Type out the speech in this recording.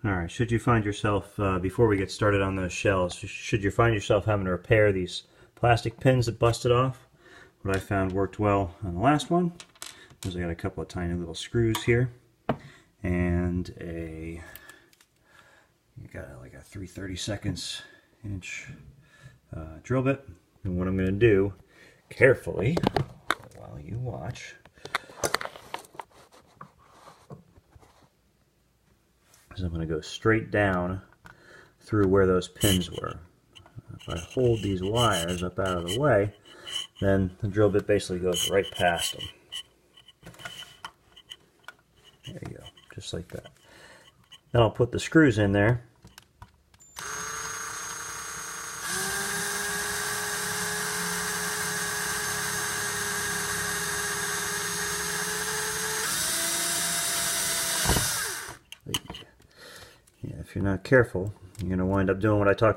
Alright, should you find yourself, before we get started on those shells, should you find yourself having to repair these plastic pins that busted off, what I found worked well on the last one is I got a couple of tiny little screws here and you got like a 3/32 inch drill bit. And what I'm going to do carefully while you watch is I'm going to go straight down through where those pins were. If I hold these wires up out of the way, then the drill bit basically goes right past them. There you go, just like that. Then I'll put the screws in there. Yeah, if you're not careful, you're going to wind up doing what I talked about.